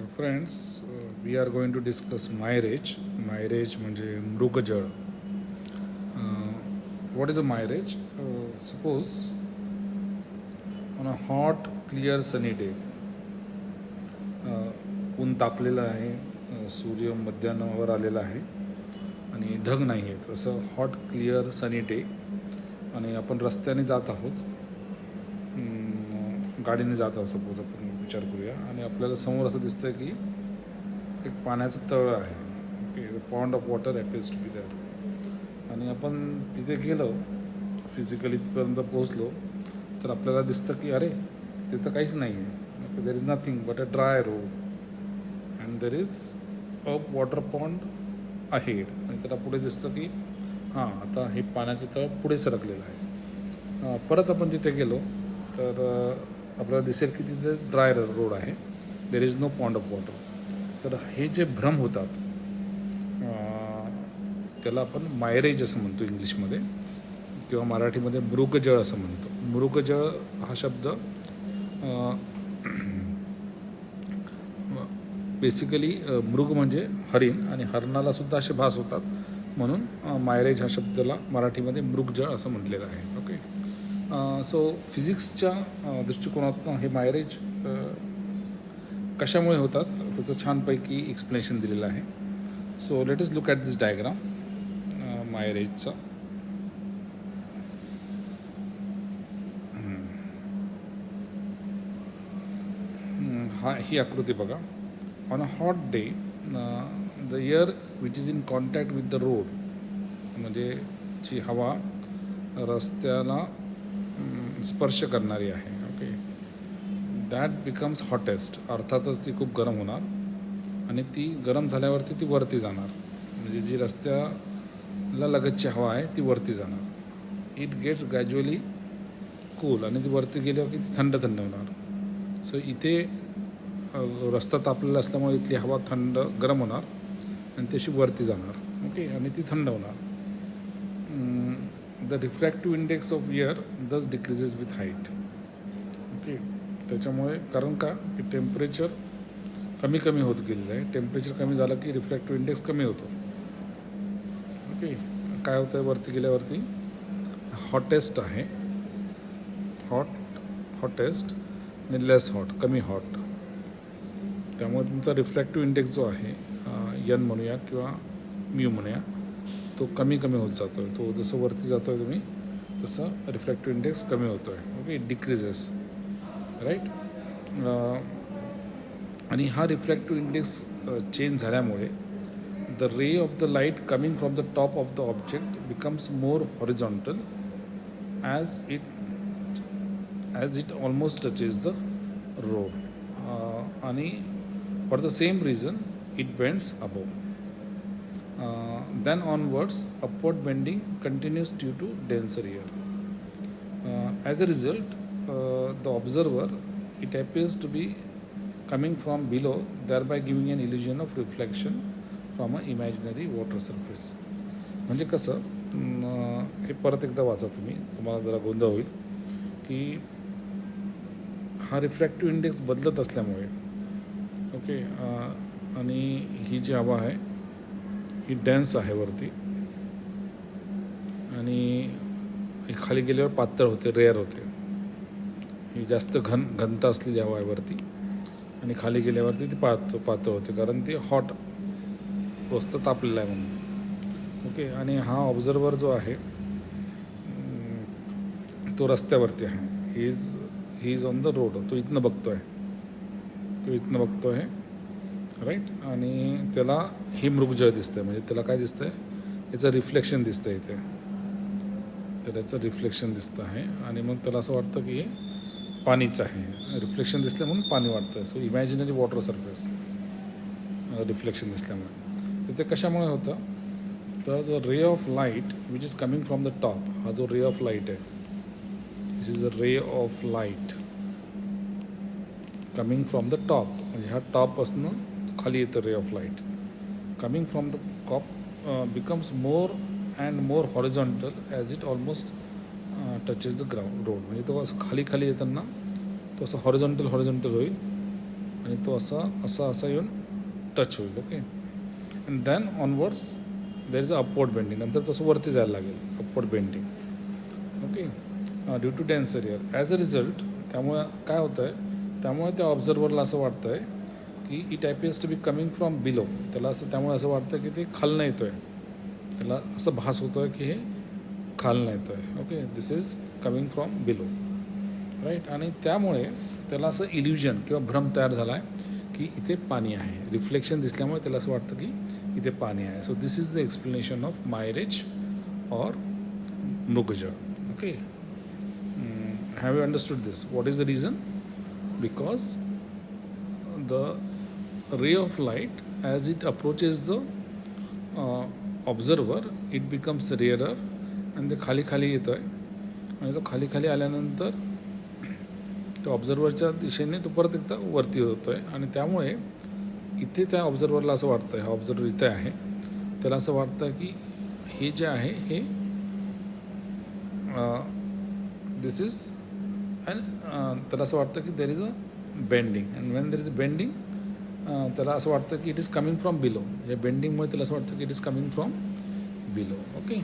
Friends, we are going to discuss marriage. Marriage म्हणजे मृगजळ. What is a marriage? Suppose on a hot, clear, sunny day, ऊन तापलेलं आहे, सूर्य मध्यान्हावर आलेला आहे आणि ढग नाही आहेत, असं हॉट क्लिअर सनी डे आणि आपण रस्त्याने जात आहोत, गाडीने जात आहोत. सपोज आपण विचार करूया आणि आपल्याला समोर असं दिसतं की एक पाण्याचं तळ आहे. Okay, the pond of water appears to be there. आणि आपण तिथे गेलो, फिजिकली तिथपर्यंत पोहोचलो तर आपल्याला दिसतं की अरे तिथे तर काहीच नाही आहे. There is nothing but a dry road and there is a water pond ahead. आणि त्याला पुढे दिसतं की हां, आता हे पाण्याचं तळ पुढे सरकलेलं आहे. परत आपण तिथे गेलो तर आपल्याला दिसेल की तिथे ड्राय रोड आहे, there is no pond of water. तर हे जे भ्रम होतात त्याला आपण मायरेज असं म्हणतो इंग्लिशमध्ये, किंवा मराठीमध्ये मृगजळ असं म्हणतो. मृगजळ हा शब्द बेसिकली मृग म्हणजे हरिण, आणि हरणाला सुद्धा असे भास होतात, म्हणून मायरेज हा शब्दाला मराठीमध्ये मृगजळ असं म्हटलेलं आहे. ओके, सो फिजिक्सच्या दृष्टिकोनातून हे मायरेज कशामुळे होतात त्याचं छानपैकी एक्सप्लेनेशन दिलेलं आहे. So let's look at this diagram मायरेजचा. ही आकृती बघा. On a hot day the air which is in contact with the road, म्हणजे जी हवा रस्त्याला स्पर्श करणारी आहे, ओके, दॅट बिकम्स हॉटेस्ट. अर्थातच ती खूप गरम होणार आणि ती गरम झाल्यावरती ती वरती जाणार. म्हणजे जी रस्त्याला लगतची हवा आहे ती वरती जाणार. इट गेट्स ग्रॅज्युअली कूल, आणि ती वरती गेल्यावर की ती थंड थंड होणार. सो इथे रस्ता तापलेला असल्यामुळे इथली हवा थंड गरम होणार आणि ती अशी वरती जाणार. ओके, आणि ती थंड होणार. The refractive index of air दस डिक्रीजेस विथ हाईट. ओके, त्याच्यामुळे कारण का की टेम्परेचर कमी कमी होत गेलेलं आहे. टेम्परेचर कमी झालं की रिफ्रॅक्टिव्ह इंडेक्स कमी होतो. ओके, काय होतं आहे वरती गेल्यावरती हॉटेस्ट आहे, हॉटेस्ट आणि लेस हॉट, कमी हॉट. त्यामुळे तुमचा रिफ्रॅक्टिव्ह इंडेक्स जो आहे यन म्हणूया किंवा म्यू म्हणूया, तो कमी कमी होत जातो आहे. तो जसं वरती जातो आहे तुम्ही तसं रिफ्रॅक्टिव्ह इंडेक्स कमी होतो आहे. Okay, decreases, right. आणि हा रिफ्रॅक्टिव्ह इंडेक्स चेंज झाल्यामुळे the ray of the light coming from the top of the object becomes more horizontal as it almost touches the road. आणि for the same reason it bends above. Then onwards, upward bending continues due to denser air. As a result, the observer, it appears to be coming from below, thereby giving an illusion of reflection from an imaginary water surface. म्हणजे कसं, हे परत एकदा वाचा तुम्ही, तुम्हाला जरा गोंधळ होईल की हा रिफ्रॅक्टिव्ह इंडेक्स बदलत असल्यामुळे, ओके, आणि ही जी हवा आहे ही डेन्स आहे वरती, आणि खाली गेल्यावर पातळ होते, रेअर होते. ही जास्त घनता असलेली हवा आहे वरती, आणि खाली गेल्यावरती ती पातळ होते, कारण ती हॉट वस्त तापलेला आहे म्हणून. ओके, आणि हा ऑब्झर्वर जो आहे तो रस्त्यावरती आहे. He is on the road. तो इथनं बघतो आहे, राईट. आणि त्याला ही मृगजळ दिसतंय, म्हणजे त्याला काय दिसतंय, याचं रिफ्लेक्शन दिसतंय इथे, तर याचं रिफ्लेक्शन दिसतं आहे. आणि मग त्याला असं वाटतं की हे पाणीचं आहे. रिफ्लेक्शन दिसलं म्हणून पाणी वाटतं. So imaginary water surface reflection दिसल्यामुळे. तर ते कशामुळे होतं, तर the ray of light which is coming from the top, हा जो रे ऑफ लाईट आहे, this is a ray of light coming from the top. म्हणजे ह्या टॉपपासनं खाली येतं ray of light coming from the top becomes more and more horizontal as it almost touches the road. म्हणजे तो असं खाली येताना तो असं हॉरिझॉन्टल होईल आणि तो असा येऊन टच होईल. Okay, and then onwards there is a upward bending. नंतर तसं वरती जायला लागेल, upward bending. Okay, due to denser air. As a result त्यामुळे काय होतं आहे, त्यामुळे त्या ऑब्झर्वरला असं वाटतं आहे की it appears to be coming from below. त्याला असं त्यामुळे असं वाटतं की ते खालनं येतो आहे. त्याला असं भास होतो आहे की हे खालनं येतो आहे. Okay, this is coming from below, right. आणि त्यामुळे त्याला असं इल्युजन किंवा भ्रम तयार झाला आहे की इथे पाणी आहे. रिफ्लेक्शन दिसल्यामुळे त्याला असं वाटतं की इथे पाणी आहे. So this is the explanation of mirage or मृगजळ. Okay, have you understood this? What is the reason? Because the ray of light, as it approaches the observer, it becomes rarer आणि ते खाली खाली येतो आहे. आणि तो खाली खाली आल्यानंतर त्या ऑब्झर्वरच्या दिशेने तो परत एकदा वरती होतो आहे. आणि त्यामुळे इथे त्या ऑब्झर्वरला असं वाटतं आहे, हा ऑब्झर्वर इथे आहे, त्याला असं वाटतं की हे जे आहे हे दिस इज अँड त्याला असं वाटतं की देर is a bending. And when there is a bending त्याला असं वाटतं की it is coming from below. या बेंडिंगमुळे त्याला असं वाटतं की it is coming from below. Okay.